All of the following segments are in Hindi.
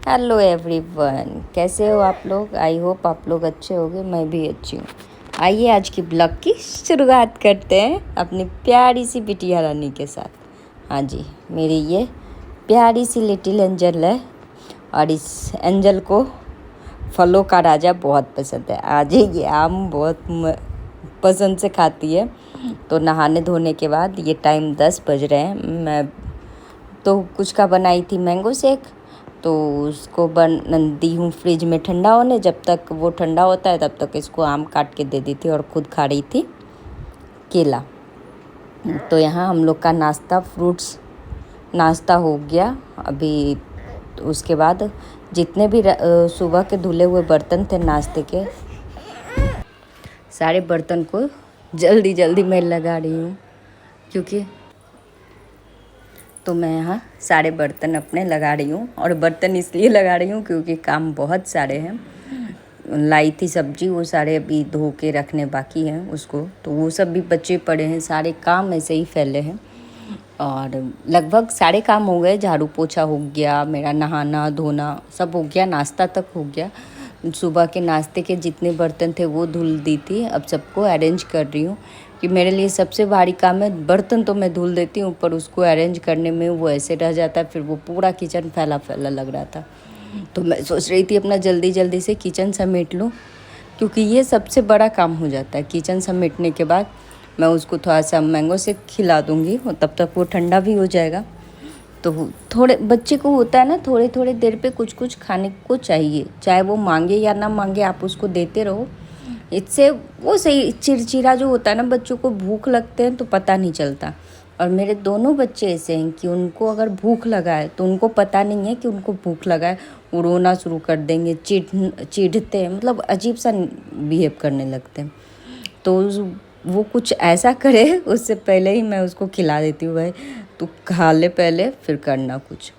हेलो एवरीवन, कैसे हो आप लोग। आई होप आप लोग अच्छे होंगे, मैं भी अच्छी हूँ। आइए आज की ब्लॉग की शुरुआत करते हैं अपनी प्यारी सी बिटिया रानी के साथ। हाँ जी, मेरी ये प्यारी सी लिटिल एंजल है और इस एंजल को फलों का राजा बहुत पसंद है। आज ये आम बहुत पसंद से खाती है। तो नहाने धोने के बाद ये टाइम 10 बज रहे हैं। मैं तो कुछ का बनाई थी मैंगो शेक, तो उसको दी हूँ फ्रिज में ठंडा होने। जब तक वो ठंडा होता है तब तक इसको आम काट के दे दी थी और खुद खा रही थी केला। तो यहाँ हम लोग का फ्रूट्स नाश्ता हो गया अभी। तो उसके बाद जितने भी सुबह के धुले हुए बर्तन थे नाश्ते के, सारे बर्तन को जल्दी जल्दी मैं लगा रही हूँ, क्योंकि तो मैं यहाँ सारे बर्तन अपने लगा रही हूँ। और बर्तन इसलिए लगा रही हूँ क्योंकि काम बहुत सारे हैं। लाई थी सब्जी, वो सारे अभी धो के रखने बाकी हैं उसको, तो वो सब भी बचे पड़े हैं। सारे काम ऐसे ही फैले हैं और लगभग सारे काम हो गए। झाड़ू पोछा हो गया, मेरा नहाना धोना सब हो गया, नाश्ता तक हो गया। सुबह के नाश्ते के जितने बर्तन थे वो धुल दी थी। अब सबको अरेंज कर रही हूँ कि मेरे लिए सबसे भारी काम है। बर्तन तो मैं धुल देती हूँ, पर उसको अरेंज करने में वो ऐसे रह जाता है, फिर वो पूरा किचन फैला फैला लग रहा था। तो मैं सोच रही थी अपना जल्दी जल्दी से किचन समेट लूँ, क्योंकि ये सबसे बड़ा काम हो जाता है। किचन समेटने के बाद मैं उसको थोड़ा सा मैंगो से खिला दूँगी और तब तक वो ठंडा भी हो जाएगा। तो थोड़े बच्चे को होता है ना, थोड़े थोड़े देर पे कुछ कुछ खाने को चाहिए, चाहे वो मांगे या ना मांगे, आप उसको देते रहो। इससे वो सही चिड़चिड़ा जो होता है ना, बच्चों को भूख लगते हैं तो पता नहीं चलता। और मेरे दोनों बच्चे ऐसे हैं कि उनको अगर भूख लगा है तो उनको पता नहीं है कि उनको भूख लगा है, वो रोना शुरू कर देंगे, चिढ़ते हैं, मतलब अजीब सा बिहेव करने लगते हैं। तो वो कुछ ऐसा करे उससे पहले ही मैं उसको खिला देती हूँ, भाई तू खा ले पहले फिर करना कुछ।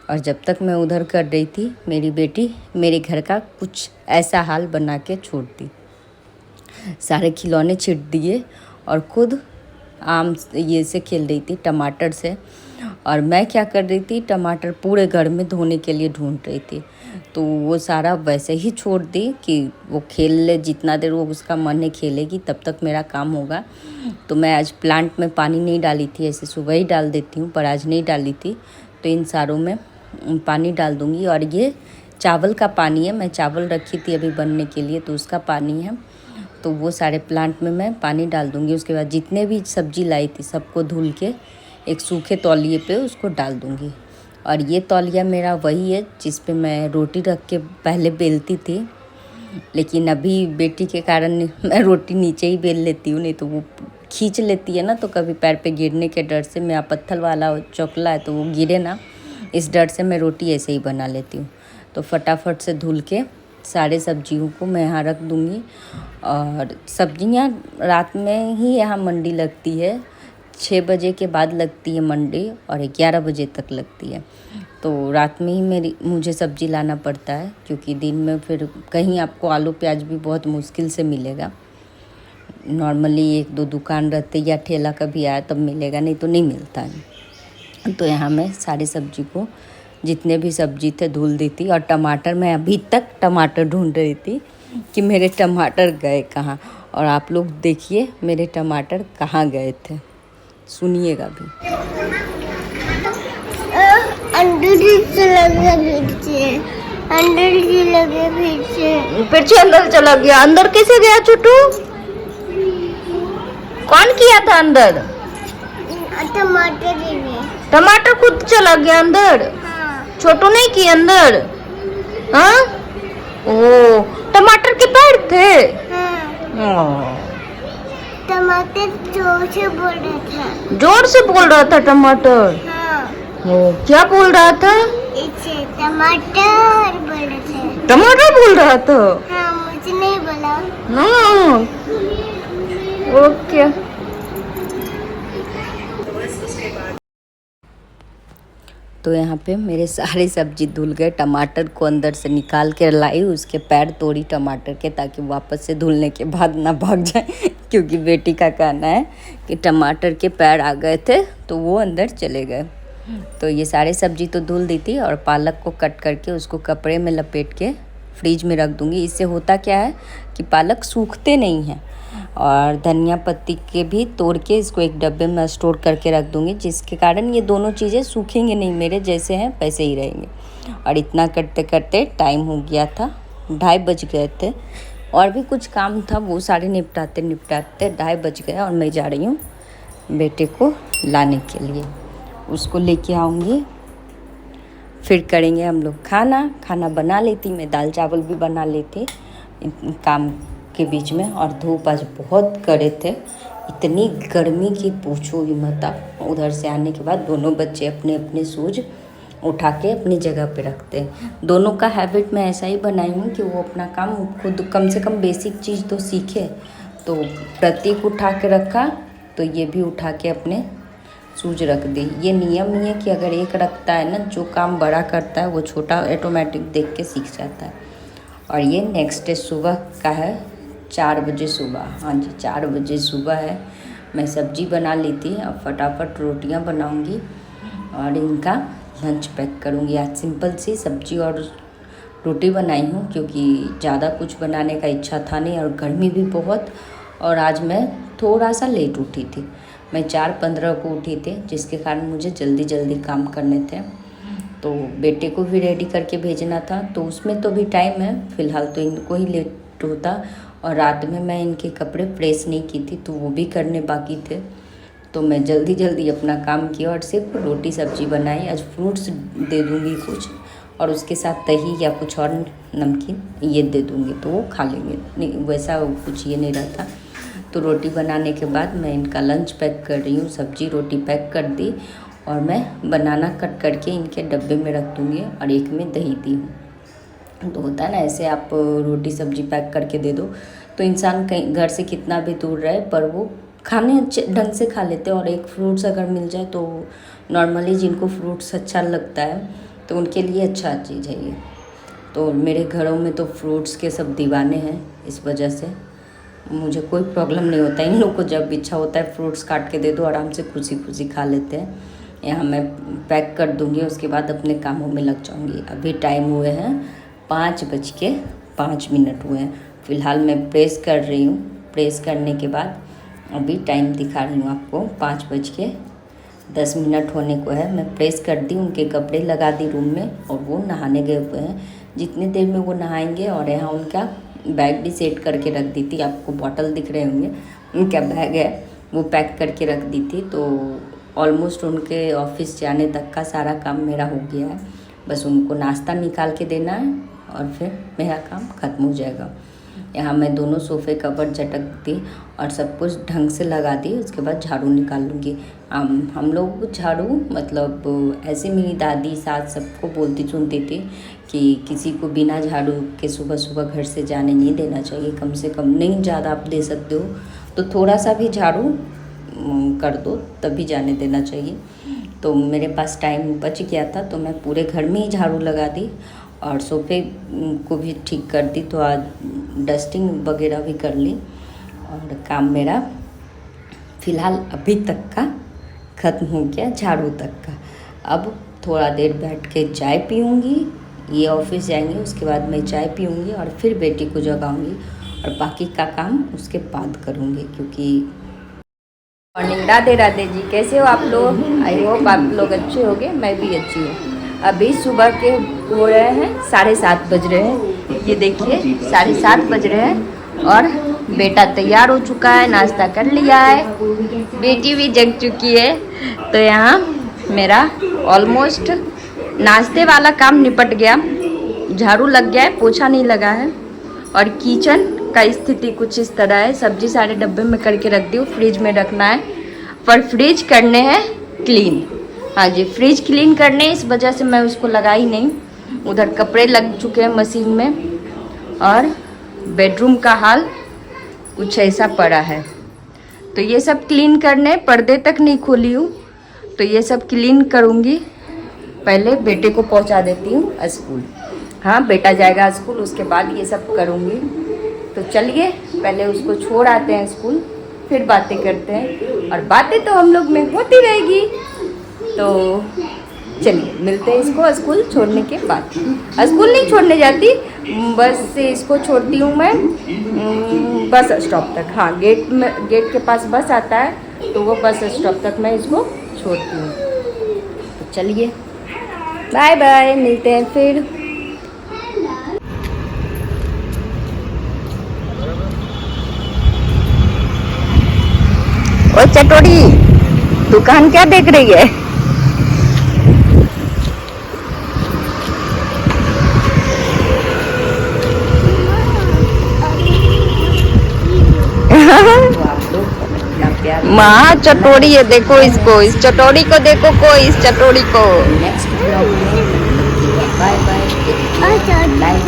और जब तक मैं उधर कर रही थी, मेरी बेटी मेरे घर का कुछ ऐसा हाल बना के छोड़ दी। सारे खिलौने छिट दिए और खुद आम ये से खेल रही थी, टमाटर से। और मैं क्या कर रही थी, टमाटर पूरे घर में धोने के लिए ढूंढ रही थी। तो वो सारा वैसे ही छोड़ दी कि वो खेल ले, जितना देर वो उसका मन है खेलेगी, तब तक मेरा काम होगा। तो मैं आज प्लांट में पानी नहीं डाली थी, ऐसे सुबह ही डाल देती हूँ, पर आज नहीं डाली थी। तो इन सारों में पानी डाल दूँगी। और ये चावल का पानी है, मैं चावल रखी थी अभी बनने के लिए, तो उसका पानी है। तो वो सारे प्लांट में मैं पानी डाल दूँगी। उसके बाद जितने भी सब्जी लाई थी सबको धुल के एक सूखे तौलिए पे उसको डाल दूँगी। और ये तौलिया मेरा वही है जिस पे मैं रोटी रख के पहले बेलती थी, लेकिन अभी बेटी के कारण मैं रोटी नीचे ही बेल लेती हूँ, नहीं तो वो खींच लेती है ना, तो कभी पैर पे गिरने के डर से, मेरा पत्थर वाला चौकला है तो वो गिरे ना, इस डर से मैं रोटी ऐसे ही बना लेती हूँ। तो फटाफट से धुल के सारे सब्जियों को मैं यहाँ रख दूँगी। और सब्जियाँ रात में ही यहाँ मंडी लगती है, 6 बजे के बाद लगती है मंडी और 11 बजे तक लगती है। तो रात में ही मुझे सब्ज़ी लाना पड़ता है, क्योंकि दिन में फिर कहीं आपको आलू प्याज भी बहुत मुश्किल से मिलेगा। नॉर्मली 1-2 दुकान रहते या ठेला कभी आया तब मिलेगा, नहीं तो नहीं मिलता है। तो यहाँ मैं सारी सब्जी को, जितने भी सब्जी थे धुल दी थी। और टमाटर, मैं अभी तक टमाटर ढूंढ रही थी कि मेरे टमाटर गए कहाँ। और आप लोग देखिए मेरे टमाटर कहाँ गए थे, सुनिएगा भी। फिर अंदर चला गया। अंदर कैसे गया छोटू? कौन किया था अंदर? टमाटर खुद चला गया अंदर। हाँ। छोटू नहीं किया अंदर। हाँ? ओ, टमाटर के पेड़ थे। हाँ। टमाटर जोर से बोल रहा था। जोर से बोल रहा था टमाटर। हाँ। ओ, क्या बोल रहा था? इसे टमाटर बोल रहा था। टमाटर बोल रहा था? हाँ, मुझे नहीं बोला। हाँ। ओके। तो यहाँ पे मेरे सारे सब्जी धुल गए। टमाटर को अंदर से निकाल के लाई, उसके पैर तोड़ी टमाटर के, ताकि वापस से धुलने के बाद ना भाग जाए, क्योंकि बेटी का कहना है कि टमाटर के पैर आ गए थे तो वो अंदर चले गए। तो ये सारे सब्जी तो धुल दी थी और पालक को कट करके उसको कपड़े में लपेट के फ्रिज में रख दूँगी। इससे होता क्या है कि पालक सूखते नहीं हैं। और धनिया पत्ती के भी तोड़ के इसको एक डब्बे में स्टोर करके रख दूँगी, जिसके कारण ये दोनों चीज़ें सूखेंगे नहीं, मेरे जैसे हैं वैसे ही रहेंगे। और इतना करते करते टाइम हो गया था, 2:30 बज गए थे। और भी कुछ काम था, वो सारे निपटाते निपटाते 2:30 बज गए। और मैं जा रही हूँ बेटे को लाने के लिए, उसको लेके आऊँगी, फिर करेंगे हम लोग खाना बना लेती मैं, दाल चावल भी बना लेती काम के बीच में। और धूप आज बहुत कड़े थे, इतनी गर्मी की पूछो ही मत। उधर से आने के बाद दोनों बच्चे अपने अपने शूज उठा के अपनी जगह पे रखते हैं। दोनों का हैबिट मैं ऐसा ही बनाई हूँ कि वो अपना काम खुद कम से कम बेसिक चीज़ तो सीखे। तो प्रतीक उठा के रखा तो ये भी उठा के अपने शूज रख दी। ये नियम ही है कि अगर एक रखता है ना, जो काम बड़ा करता है वो छोटा ऑटोमेटिक देख के सीख जाता है। और ये नेक्स्ट डे सुबह का है, 4 बजे सुबह। हाँ जी, 4 बजे सुबह है। मैं सब्जी बना ली थी, अब फटाफट रोटियां बनाऊंगी और इनका लंच पैक करूंगी। आज सिंपल सी सब्जी और रोटी बनाई हूँ, क्योंकि ज़्यादा कुछ बनाने का इच्छा था नहीं और गर्मी भी बहुत। और आज मैं थोड़ा सा लेट उठी थी, मैं 4:15 को उठी थी, जिसके कारण मुझे जल्दी जल्दी काम करने थे। तो बेटे को भी रेडी करके भेजना था, तो उसमें तो भी टाइम है, फ़िलहाल तो इनको ही लेट होता। और रात में मैं इनके कपड़े प्रेस नहीं की थी, तो वो भी करने बाकी थे। तो मैं जल्दी जल्दी अपना काम किया और सिर्फ रोटी सब्जी बनाई। आज फ्रूट्स दे दूँगी कुछ, और उसके साथ दही या कुछ और नमकीन ये दे दूँगी, तो वो खा लेंगे। नहीं वैसा कुछ ये नहीं रहता। तो रोटी बनाने के बाद मैं इनका लंच पैक कर रही हूँ। सब्जी रोटी पैक कर दी और मैं बनाना कट करके इनके डब्बे में रख दूँगी और एक में दही दी हूँ। तो होता है ना, ऐसे आप रोटी सब्जी पैक करके दे दो तो इंसान कहीं घर से कितना भी दूर रहे पर वो खाने अच्छे ढंग से खा लेते हैं। और एक फ्रूट्स अगर मिल जाए तो नॉर्मली जिनको फ्रूट्स अच्छा लगता है तो उनके लिए अच्छा चीज़ है ये। तो मेरे घरों में तो फ्रूट्स के सब दीवाने हैं, इस वजह से मुझे कोई प्रॉब्लम नहीं होता। इन लोग को जब इच्छा होता है फ्रूट्स काट के दे दो, आराम से खुशी खुशी खा लेते हैं। यहाँ मैं पैक कर दूँगी, उसके बाद अपने कामों में लग जाऊँगी। अभी टाइम हुए हैं 5:05 हुए हैं। फ़िलहाल मैं प्रेस कर रही हूँ। प्रेस करने के बाद अभी टाइम दिखा रही हूँ आपको, 5:10 होने को है। मैं प्रेस कर दी, उनके कपड़े लगा दी रूम में और वो नहाने गए हुए हैं। जितनी देर में वो नहाएंगे, और यहाँ उनका बैग भी सेट करके रख दी थी, आपको बॉटल दिख रहे होंगे, उनका बैग है वो पैक करके रख दी थी। तो ऑलमोस्ट उनके ऑफिस जाने तक का सारा काम मेरा हो गया है। बस उनको नाश्ता निकाल के देना है और फिर मेरा काम ख़त्म हो जाएगा। यहाँ मैं दोनों सोफ़े कवर झटक दी और सब कुछ ढंग से लगा दी। उसके बाद झाड़ू निकाल लूँगी। हम लोग झाड़ू मतलब ऐसे मेरी दादी सास सबको बोलती सुनती थी कि किसी को बिना झाड़ू के सुबह सुबह घर से जाने नहीं देना चाहिए। कम से कम नहीं ज़्यादा आप दे सकते हो तो थोड़ा सा भी झाड़ू कर दो तभी जाने देना चाहिए। तो मेरे पास टाइम बच गया था तो मैं पूरे घर में ही झाड़ू लगा दी और सोफ़े को भी ठीक कर दी। तो आज डस्टिंग वगैरह भी कर ली और काम मेरा फ़िलहाल अभी तक का ख़त्म हो गया, झाड़ू तक का। अब थोड़ा देर बैठ के चाय पीऊँगी, ये ऑफिस जाएंगे, उसके बाद मैं चाय पीऊँगी और फिर बेटी को जगाऊँगी और बाकी का काम उसके बाद करूँगी। क्योंकि मॉर्निंग, राधे राधे जी, कैसे हो आप लोग? आई होप आप लोग अच्छे होंगे, मैं भी अच्छी हूँ। अभी सुबह के हो रहे हैं 7:30 बज रहे हैं। ये देखिए 7:30 बज रहे हैं और बेटा तैयार हो चुका है, नाश्ता कर लिया है, बेटी भी जग चुकी है। तो यहाँ मेरा ऑलमोस्ट नाश्ते वाला काम निपट गया, झाड़ू लग गया है, पोछा नहीं लगा है। और किचन का स्थिति कुछ इस तरह है। सब्जी सारे डब्बे में करके रख दी, फ्रिज में रखना है, पर फ्रिज करने हैं क्लीन। हाँ जी, फ्रिज क्लीन करने, इस वजह से मैं उसको लगाई नहीं। उधर कपड़े लग चुके हैं मशीन में और बेडरूम का हाल कुछ ऐसा पड़ा है। तो ये सब क्लीन करने, पर्दे तक नहीं खोली हूँ, तो ये सब क्लीन करूँगी। पहले बेटे को पहुँचा देती हूँ स्कूल। हाँ, बेटा जाएगा स्कूल, उसके बाद ये सब करूँगी। तो चलिए पहले उसको छोड़ आते हैं स्कूल, फिर बातें करते हैं। और बातें तो हम लोग में होती रहेगी। तो चलिए मिलते हैं इसको स्कूल छोड़ने के बाद। स्कूल नहीं छोड़ने जाती, बस से इसको छोड़ती हूँ मैं बस स्टॉप तक। हाँ, गेट के पास बस आता है तो वो बस स्टॉप तक मैं इसको छोड़ती हूँ। तो चलिए बाय बाय, मिलते हैं फिर। ओ चटोरी, दुकान क्या देख रही है? माँ चटोरी है, देखो इसको, इस चटोरी को देखो, कोई इस चटोरी को। नेक्स्ट ब्लॉग में बाय बाय, लाइक